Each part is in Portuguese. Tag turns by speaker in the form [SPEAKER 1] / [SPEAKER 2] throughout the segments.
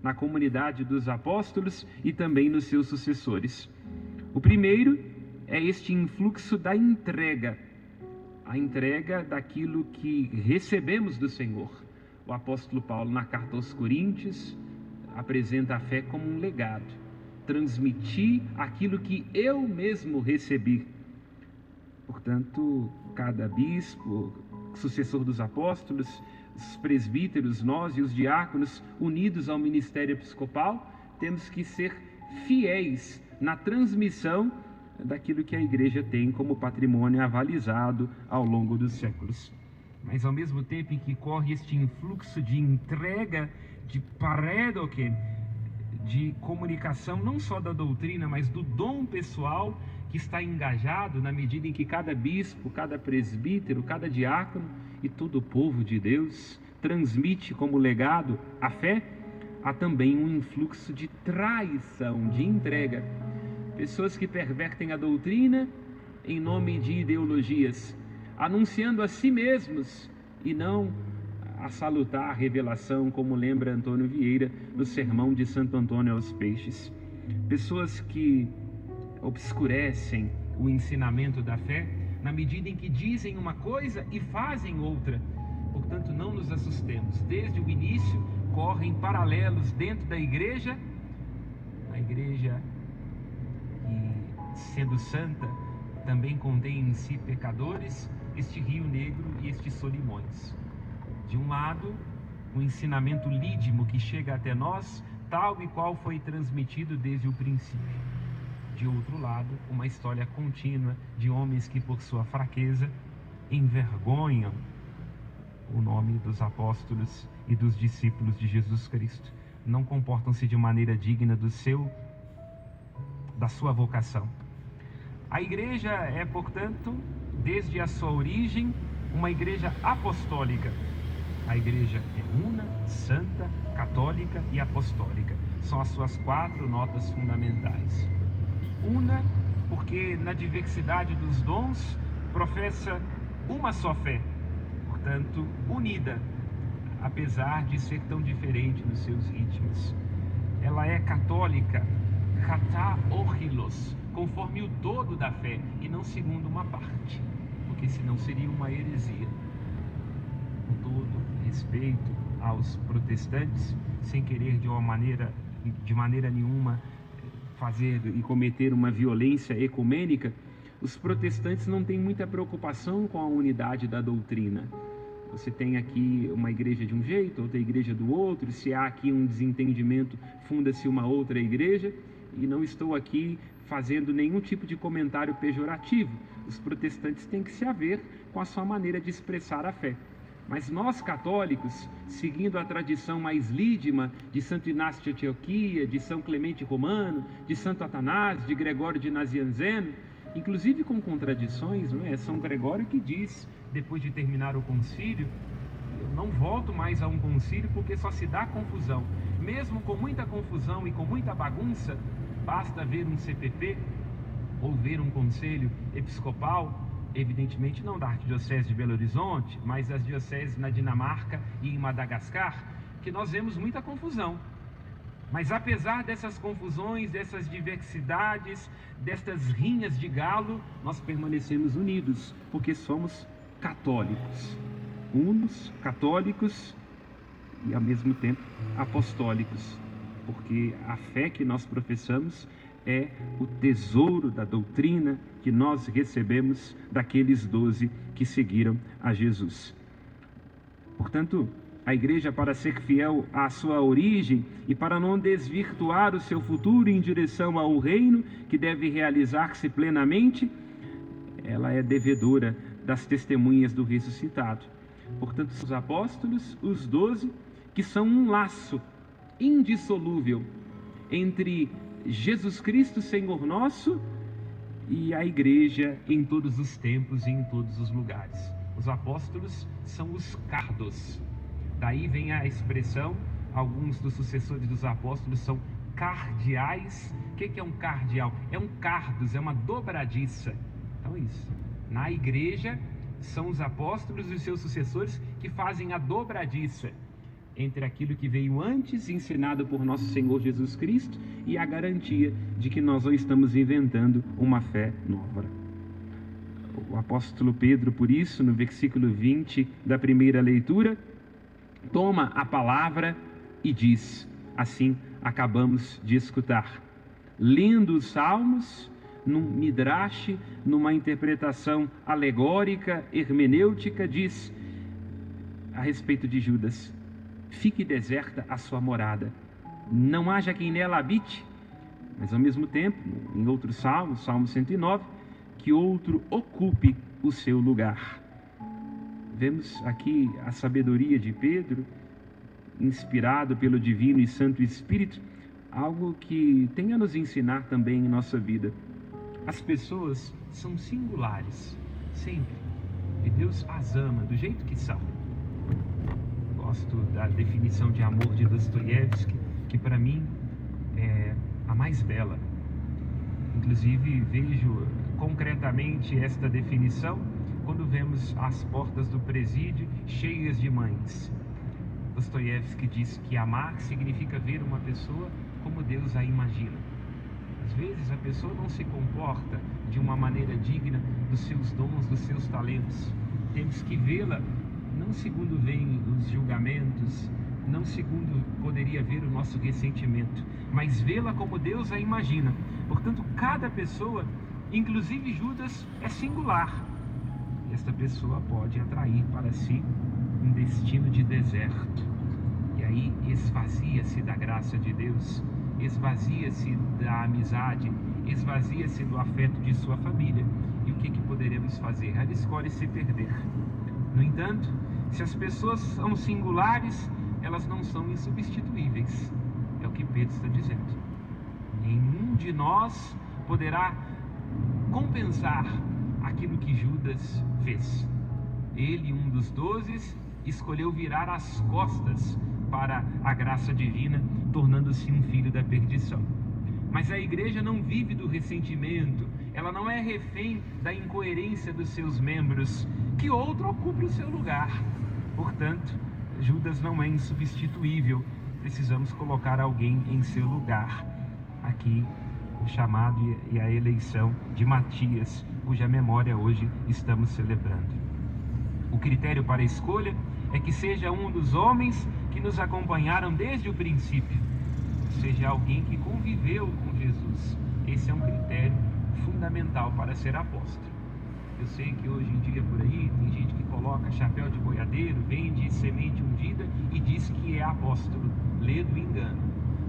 [SPEAKER 1] na comunidade dos apóstolos e também nos seus sucessores. O primeiro é este influxo da entrega, a entrega daquilo que recebemos do Senhor. O apóstolo Paulo, na carta aos Coríntios, apresenta a fé como um legado. Transmitir aquilo que eu mesmo recebi. Portanto, cada bispo, sucessor dos apóstolos, os presbíteros, nós e os diáconos, unidos ao ministério episcopal, temos que ser fiéis na transmissão daquilo que a igreja tem como patrimônio avalizado ao longo dos séculos. Mas ao mesmo tempo em que corre este influxo de entrega, de paredoque, de comunicação não só da doutrina, mas do dom pessoal que está engajado na medida em que cada bispo, cada presbítero, cada diácono e todo o povo de Deus transmite como legado a fé, há também um influxo de traição, de entrega. Pessoas que pervertem a doutrina em nome de ideologias, anunciando a si mesmos e não a salutar revelação, como lembra Antônio Vieira no sermão de Santo Antônio aos Peixes. Pessoas que obscurecem o ensinamento da fé na medida em que dizem uma coisa e fazem outra. Portanto, não nos assustemos. Desde o início correm paralelos dentro da igreja, a igreja que, sendo santa, também contém em si pecadores, este Rio Negro e estes Solimões. De um lado, o ensinamento lídimo que chega até nós, tal e qual foi transmitido desde o princípio. De outro lado, uma história contínua de homens que, por sua fraqueza, envergonham o nome dos apóstolos e dos discípulos de Jesus Cristo. Não comportam-se de maneira digna da sua vocação. A igreja é, portanto, desde a sua origem, uma igreja apostólica. A igreja é una, santa, católica e apostólica. São as suas 4 notas fundamentais. Una, porque na diversidade dos dons professa uma só fé, portanto, unida, apesar de ser tão diferente nos seus ritmos. Ela é católica, kata orhilos, conforme o todo da fé e não segundo uma parte, porque senão seria uma heresia. Com todo respeito aos protestantes, sem querer de maneira nenhuma fazer e cometer uma violência ecumênica, os protestantes não têm muita preocupação com a unidade da doutrina. Você tem aqui uma igreja de um jeito, outra igreja do outro, se há aqui um desentendimento, funda-se uma outra igreja, e não estou aqui fazendo nenhum tipo de comentário pejorativo. Os protestantes têm que se haver com a sua maneira de expressar a fé. Mas nós católicos, seguindo a tradição mais lídima de Santo Inácio de Antioquia, de São Clemente Romano, de Santo Atanásio, de Gregório de Nazianzeno, inclusive com contradições, não é? São Gregório que diz, depois de terminar o concílio, eu não volto mais a um concílio porque só se dá confusão. Mesmo com muita confusão e com muita bagunça, basta ver um CPP ou ver um conselho episcopal, evidentemente não da Arquidiocese de Belo Horizonte, mas as dioceses na Dinamarca e em Madagascar, que nós vemos muita confusão. Mas apesar dessas confusões, dessas diversidades, destas rinhas de galo, nós permanecemos unidos, porque somos católicos, unos, católicos e ao mesmo tempo apostólicos, porque a fé que nós professamos é o tesouro da doutrina que nós recebemos daqueles 12 que seguiram a Jesus. Portanto, a igreja, para ser fiel à sua origem e para não desvirtuar o seu futuro em direção ao reino que deve realizar-se plenamente, ela é devedora das testemunhas do ressuscitado. Portanto, os apóstolos, os 12, que são um laço indissolúvel entre Jesus Cristo, Senhor nosso, e a igreja em todos os tempos e em todos os lugares. Os apóstolos são os cardos. Daí vem a expressão, alguns dos sucessores dos apóstolos são cardeais. O que é um cardeal? É um cardos, é uma dobradiça. Então é isso. Na igreja são os apóstolos e os seus sucessores que fazem a dobradiça. entre aquilo que veio antes, ensinado por nosso Senhor Jesus Cristo, e a garantia de que nós não estamos inventando uma fé nova. O apóstolo Pedro, por isso, no versículo 20 da primeira leitura, toma a palavra e diz, assim acabamos de escutar, lendo os Salmos, num midrash, numa interpretação alegórica, hermenêutica, diz a respeito de Judas: fique deserta a sua morada, não haja quem nela habite, mas ao mesmo tempo, em outro salmo, Salmo 109, que outro ocupe o seu lugar. Vemos aqui a sabedoria de Pedro, inspirado pelo Divino e Santo Espírito, algo que tem a nos ensinar também em nossa vida. As pessoas são singulares, sempre, e Deus as ama do jeito que são. Gosto da definição de amor de Dostoiévski, que para mim é a mais bela. Inclusive vejo concretamente esta definição quando vemos as portas do presídio cheias de mães. Dostoiévski diz que amar significa ver uma pessoa como Deus a imagina. Às vezes a pessoa não se comporta de uma maneira digna dos seus dons, dos seus talentos. Temos que vê-la não segundo veem os julgamentos, não segundo poderia ver o nosso ressentimento, mas vê-la como Deus a imagina. Portanto, cada pessoa, inclusive Judas, é singular. E esta pessoa pode atrair para si um destino de deserto. E aí esvazia-se da graça de Deus, esvazia-se da amizade, esvazia-se do afeto de sua família. E o que poderemos fazer? Ela escolhe se perder. No entanto, se as pessoas são singulares, elas não são insubstituíveis. É o que Pedro está dizendo. Nenhum de nós poderá compensar aquilo que Judas fez. Ele, um dos 12, escolheu virar as costas para a graça divina, tornando-se um filho da perdição. Mas a igreja não vive do ressentimento, ela não é refém da incoerência dos seus membros, que outro ocupe o seu lugar. Portanto, Judas não é insubstituível, precisamos colocar alguém em seu lugar. Aqui, o chamado e a eleição de Matias, cuja memória hoje estamos celebrando. O critério para a escolha é que seja um dos homens que nos acompanharam desde o princípio, seja alguém que conviveu com Jesus. Esse é um critério fundamental para ser apóstolo. Eu sei que hoje em dia por aí tem gente que coloca chapéu de boiadeiro, vende semente ungida e diz que é apóstolo. Lê do engano.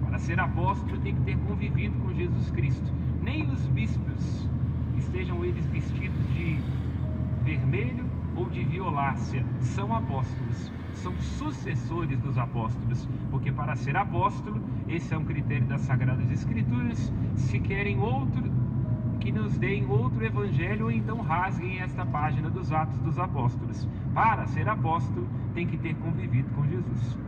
[SPEAKER 1] Para ser apóstolo tem que ter convivido com Jesus Cristo. Nem os bispos, estejam eles vestidos de vermelho ou de violácea, são apóstolos, são sucessores dos apóstolos, porque para ser apóstolo, esse é um critério das Sagradas Escrituras. Se querem outro, que nos deem outro evangelho, ou então rasguem esta página dos Atos dos Apóstolos. Para ser apóstolo, tem que ter convivido com Jesus.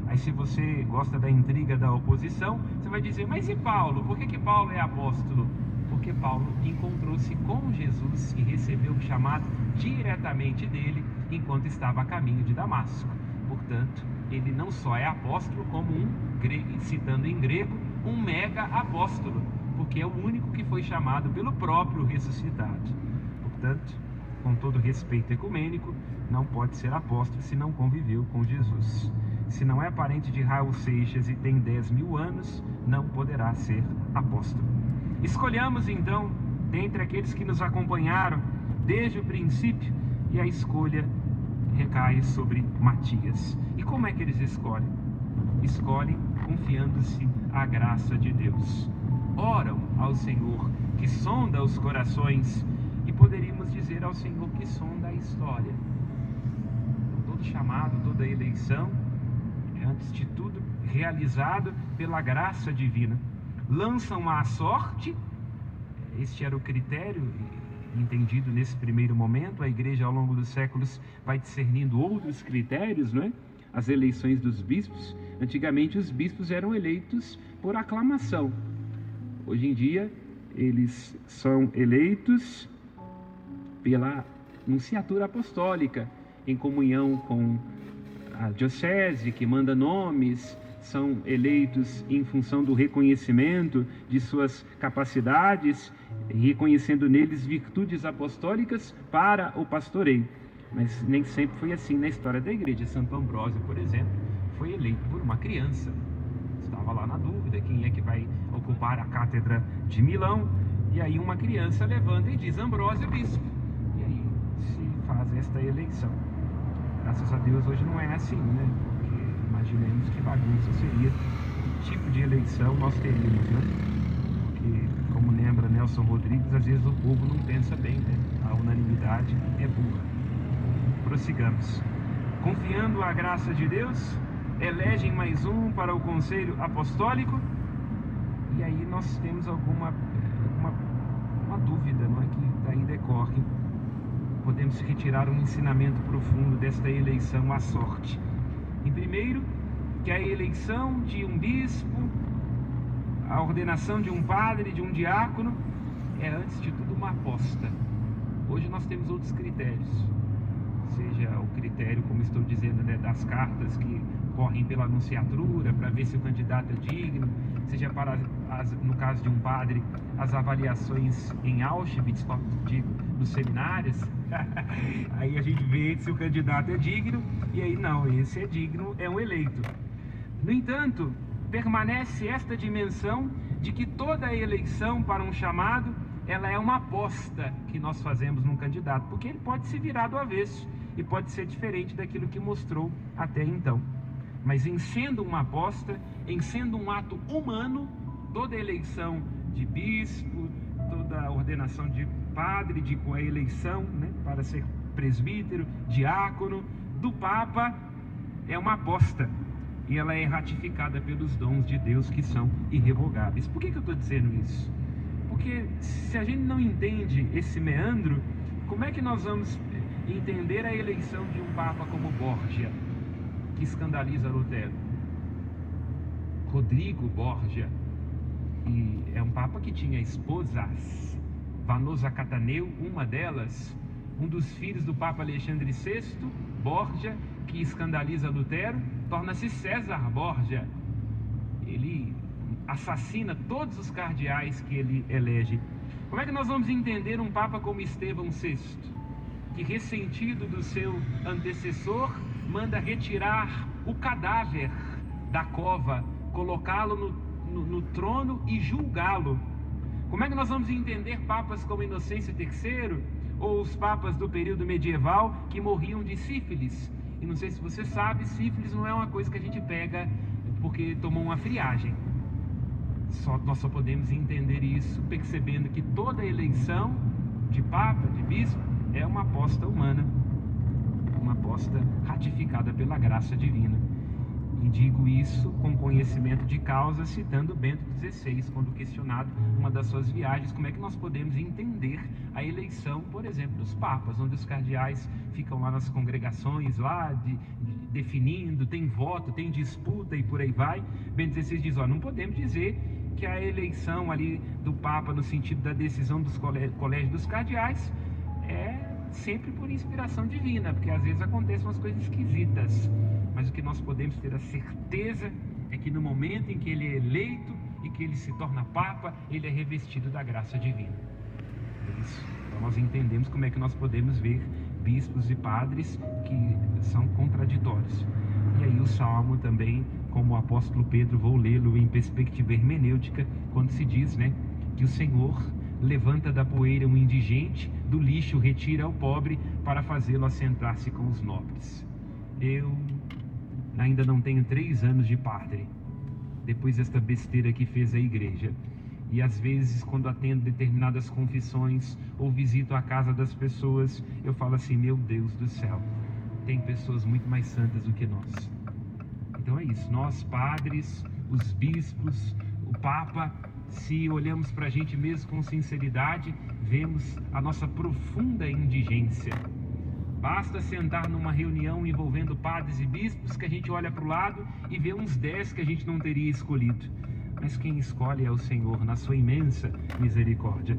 [SPEAKER 1] Aí, se você gosta da intriga da oposição, você vai dizer: mas e Paulo? Por que Paulo é apóstolo? Porque Paulo encontrou-se com Jesus e recebeu o chamado diretamente dele enquanto estava a caminho de Damasco. Portanto, ele não só é apóstolo, como citando em grego, um mega apóstolo, porque é o único que foi chamado pelo próprio ressuscitado. Portanto, com todo respeito ecumênico, não pode ser apóstolo se não conviveu com Jesus. Se não é parente de Raul Seixas e tem 10.000 anos, não poderá ser apóstolo. Escolhamos então, dentre aqueles que nos acompanharam desde o princípio, e a escolha recai sobre Matias. E como é que eles escolhem? Escolhem confiando-se à graça de Deus. Oram ao Senhor, que sonda os corações, e poderíamos dizer ao Senhor que sonda a história. Então, todo chamado, toda eleição é, antes de tudo, realizado pela graça divina. Lançam à sorte, este era o critério entendido nesse primeiro momento. A igreja ao longo dos séculos vai discernindo outros critérios, não é? As eleições dos bispos. Antigamente os bispos eram eleitos por aclamação. Hoje em dia eles são eleitos pela nunciatura apostólica, em comunhão com a diocese, que manda nomes, são eleitos em função do reconhecimento de suas capacidades, reconhecendo neles virtudes apostólicas para o pastoreio. Mas nem sempre foi assim na história da igreja. Santo Ambrósio, por exemplo, foi eleito por uma criança. Estava lá na dúvida, quem é que vai ocupar a cátedra de Milão? E aí uma criança levanta e diz: Ambrósio bispo. E aí se faz esta eleição. Graças a Deus hoje não é assim, né? Porque imaginemos que bagunça seria, que tipo de eleição nós teríamos, né? Porque, como lembra Nelson Rodrigues, às vezes o povo não pensa bem, né? A unanimidade é burra. Prossigamos. Confiando a graça de Deus, elegem mais um para o conselho apostólico. E aí nós temos uma dúvida, não é, que daí decorre. Podemos retirar um ensinamento profundo desta eleição à sorte. Em primeiro, que a eleição de um bispo, a ordenação de um padre, de um diácono, é antes de tudo uma aposta. Hoje nós temos outros critérios, seja o critério, como estou dizendo, né, das cartas que correm pela anunciatura para ver se o candidato é digno, seja para, no caso de um padre, as avaliações em Auschwitz, digo, nos seminários. Aí a gente vê se o candidato é digno, e aí não, esse é digno, é um eleito. No entanto, permanece esta dimensão de que toda eleição para um chamado, ela é uma aposta que nós fazemos num candidato, porque ele pode se virar do avesso e pode ser diferente daquilo que mostrou até então. Mas em sendo uma aposta, em sendo um ato humano, toda eleição de bispo, toda ordenação de padre, com a eleição, né, para ser presbítero, diácono, do Papa, é uma aposta. E ela é ratificada pelos dons de Deus que são irrevogáveis. Por que eu estou dizendo isso? Porque se a gente não entende esse meandro, como é que nós vamos entender a eleição de um Papa como Borgia, que escandaliza Lutero? Rodrigo Borgia, que é um Papa que tinha esposas, Vanosa Cataneu, uma delas, um dos filhos do Papa Alexandre VI, Borgia, que escandaliza Lutero, torna-se César Borgia. Ele assassina todos os cardeais que ele elege. Como é que nós vamos entender um Papa como Estevão VI, que, ressentido do seu antecessor, manda retirar o cadáver da cova, colocá-lo no trono e julgá-lo? Como é que nós vamos entender papas como Inocêncio III, ou os papas do período medieval que morriam de sífilis? E não sei se você sabe, sífilis não é uma coisa que a gente pega porque tomou uma friagem. Nós só podemos entender isso percebendo que toda eleição de papa, de bispo, é uma aposta humana, uma aposta ratificada pela graça divina. E digo isso com conhecimento de causa, citando Bento XVI, quando questionado uma das suas viagens, como é que nós podemos entender a eleição, por exemplo, dos papas, onde os cardeais ficam lá nas congregações, lá definindo, tem voto, tem disputa e por aí vai. Bento XVI diz: não podemos dizer que a eleição ali do Papa, no sentido da decisão dos colégios dos cardeais, é sempre por inspiração divina, porque às vezes acontecem umas coisas esquisitas. Mas o que nós podemos ter a certeza é que no momento em que ele é eleito e que ele se torna Papa, ele é revestido da graça divina. É isso. Então nós entendemos como é que nós podemos ver bispos e padres que são contraditórios. E aí o Salmo também, como o apóstolo Pedro, vou lê-lo em perspectiva hermenêutica, quando se diz, né, que o Senhor levanta da poeira um indigente, do lixo retira o pobre, para fazê-lo assentar-se com os nobres. Eu ainda não tenho 3 anos de padre, depois desta besteira que fez a igreja. E às vezes, quando atendo determinadas confissões ou visito a casa das pessoas, eu falo assim: meu Deus do céu, tem pessoas muito mais santas do que nós. Então é isso, nós padres, os bispos, o Papa, se olhamos para a gente mesmo com sinceridade, vemos a nossa profunda indigência. Basta sentar numa reunião envolvendo padres e bispos que a gente olha para o lado e vê uns 10 que a gente não teria escolhido. Mas quem escolhe é o Senhor, na sua imensa misericórdia.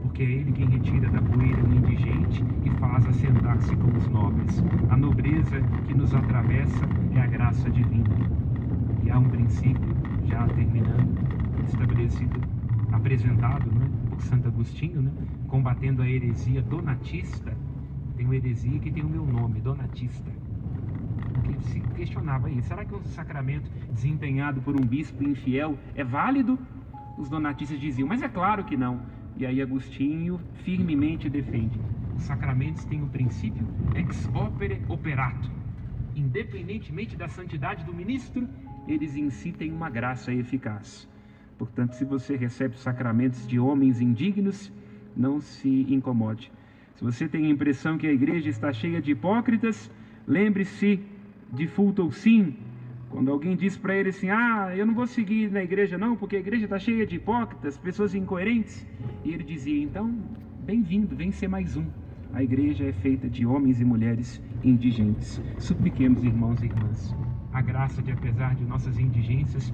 [SPEAKER 1] porque é Ele quem retira da poeira o indigente e faz assentar-se com os nobres. A nobreza que nos atravessa é a graça divina. E há um princípio, já terminando, estabelecido, apresentado, né, por Santo Agostinho, né, combatendo a heresia donatista. Tem uma heresia que tem o meu nome, donatista. Porque se questionava aí, será que um sacramento desempenhado por um bispo infiel é válido? Os donatistas diziam, mas é claro que não. E aí Agostinho firmemente defende: os sacramentos têm o princípio ex opere operato. Independentemente da santidade do ministro, eles em si têm uma graça eficaz. Portanto, se você recebe sacramentos de homens indignos, não se incomode. Se você tem a impressão que a igreja está cheia de hipócritas, lembre-se de Fulton Sheen, quando alguém diz para ele assim, eu não vou seguir na igreja não, porque a igreja está cheia de hipócritas, pessoas incoerentes. E ele dizia, então, bem-vindo, vem ser mais um. A igreja é feita de homens e mulheres indigentes. Supliquemos, irmãos e irmãs, a graça de, apesar de nossas indigências,